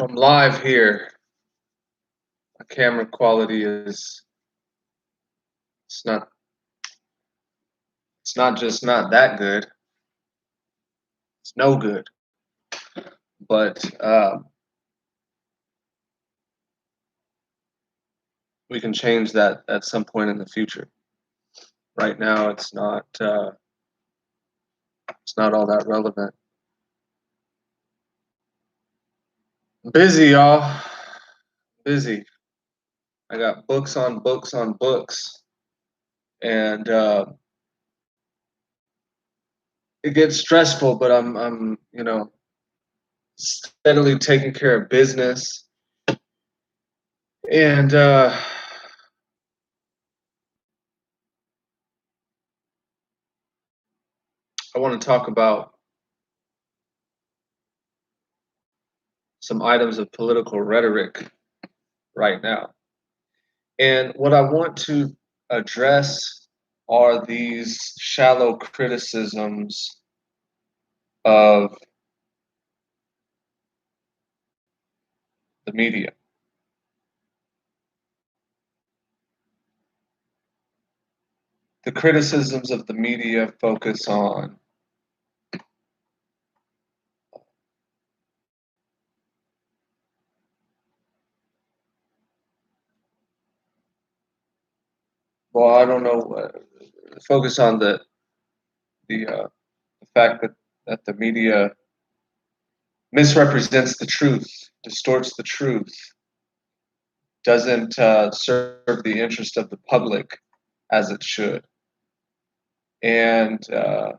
So I'm live here. My camera quality is it's not it's not just not that good. It's no good. But we can change that at some point in the future. Right now, it's not all that relevant. Busy, y'all. Busy. I got books on books on books, and it gets stressful. But I'm steadily taking care of business, and I want to talk about some items of political rhetoric right now. And what I want to address are these shallow criticisms of the media. The criticisms of the media focus on well, I don't know, focus on the fact that the media misrepresents the truth, distorts the truth, doesn't serve the interest of the public as it should. And to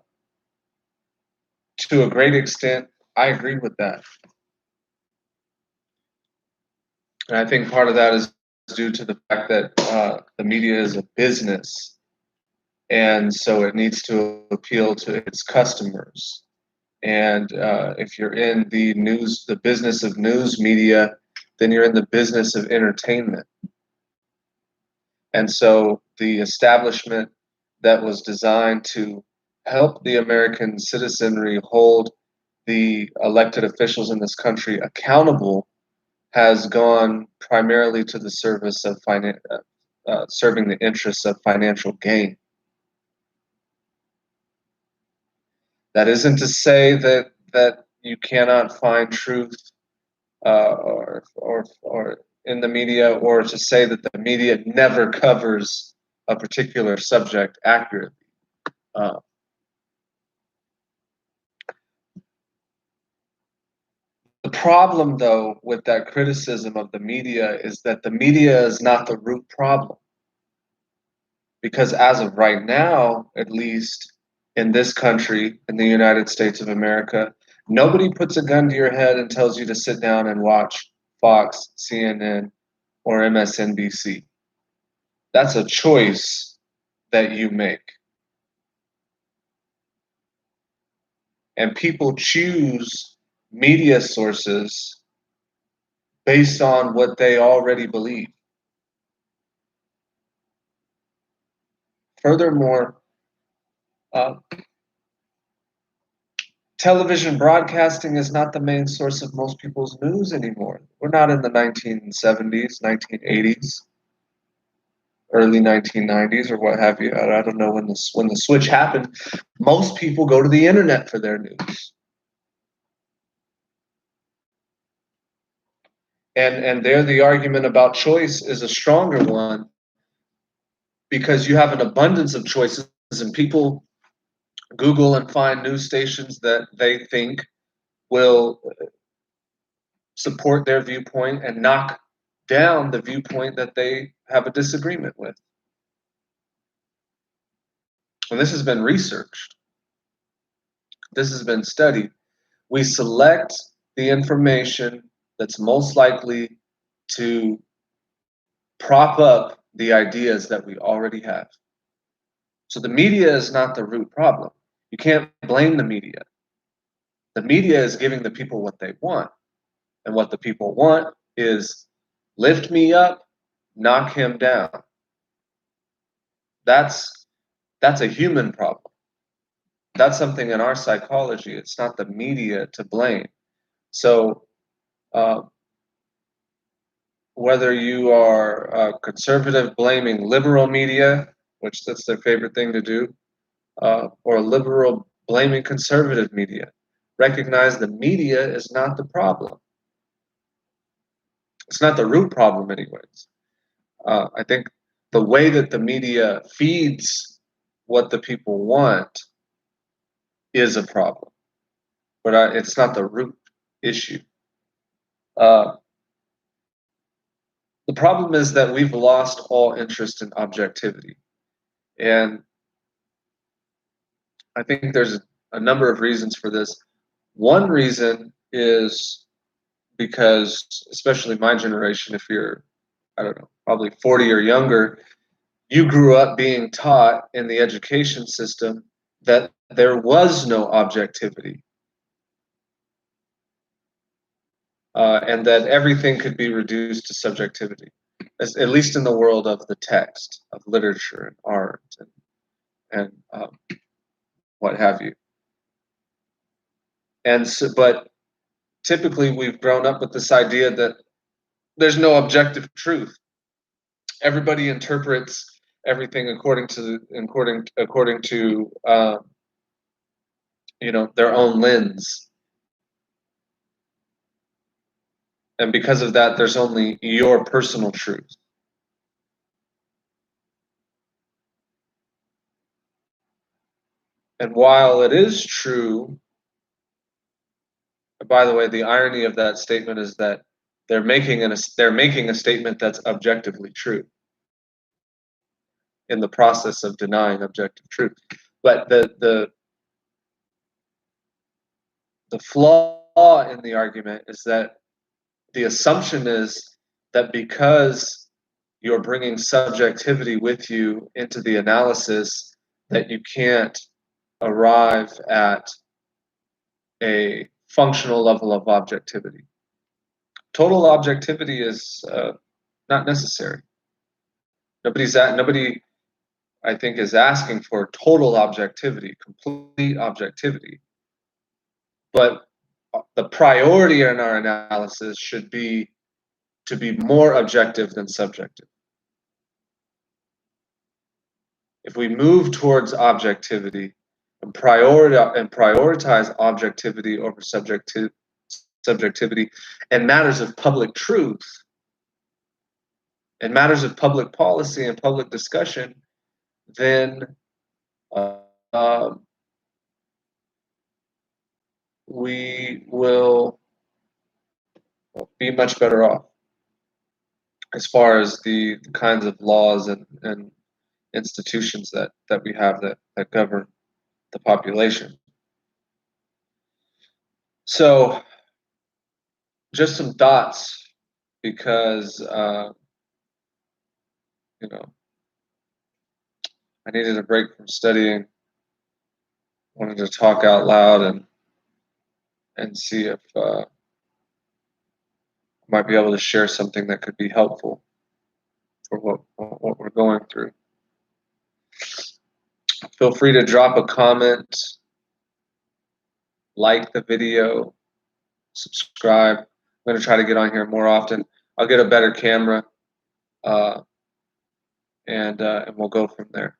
a great extent, I agree with that. And I think part of that is due to the fact that the media is a business, and so it needs to appeal to its customers. And if you're in the business of news media, then you're in the business of entertainment. And so the establishment that was designed to help the American citizenry hold the elected officials in this country accountable has gone primarily to the service of serving the interests of financial gain. That isn't to say that you cannot find truth or in the media, or to say that the media never covers a particular subject accurately. Uh, the problem, though, with that criticism of the media is that the media is not the root problem. Because as of right now, at least in this country, in the United States of America, nobody puts a gun to your head and tells you to sit down and watch Fox, CNN, or MSNBC. That's a choice that you make. And people choose media sources based on what they already believe. Furthermore, uh, television broadcasting is not the main source of most people's news anymore. We're not in the 1970s, 1980s, early 1990s, or what have you. I don't know when the switch happened. Most people go to the internet for their news. And there the argument about choice is a stronger one, because you have an abundance of choices and people Google and find news stations that they think will support their viewpoint and knock down the viewpoint that they have a disagreement with. And this has been researched. This has been studied. We select the information that's most likely to prop up the ideas that we already have. So the media is not the root problem. You can't blame the media. The media is giving the people what they want. And what the people want is lift me up, knock him down. That's a human problem. That's something in our psychology. It's not the media to blame. So whether you are conservative blaming liberal media, which that's their favorite thing to do, or liberal blaming conservative media. Recognize the media is not the problem. It's not the root problem, anyways. I think the way that the media feeds what the people want is a problem, but it's not the root issue. Uh, the problem is that we've lost all interest in objectivity. And I think there's a number of reasons for this. One reason is because, especially my generation, if you're, I don't know, probably 40 or younger, you grew up being taught in the education system that there was no objectivity, and that everything could be reduced to subjectivity, at least in the world of the text, of literature and art and what have you. And so, but typically we've grown up with this idea that there's no objective truth. Everybody interprets everything according to their own lens, and because of that, there's only your personal truth. And while it is true, by the way, the irony of that statement is that they're making a statement that's objectively true in the process of denying objective truth. But the flaw in the argument is that the assumption is that because you're bringing subjectivity with you into the analysis, that you can't arrive at a functional level of objectivity. Total objectivity is not necessary. Nobody, I think, is asking for total objectivity, complete objectivity. But the priority in our analysis should be to be more objective than subjective. If we move towards objectivity and prioritize objectivity over subjectivity and matters of public truth and matters of public policy and public discussion, then we will be much better off as far as the kinds of laws and institutions that we have that govern the population. So just some thoughts, because I needed a break from studying, wanted to talk out loud and see if I might be able to share something that could be helpful for what we're going through. Feel free to drop a comment, like the video, subscribe. I'm going to try to get on here more often. I'll get a better camera, and we'll go from there.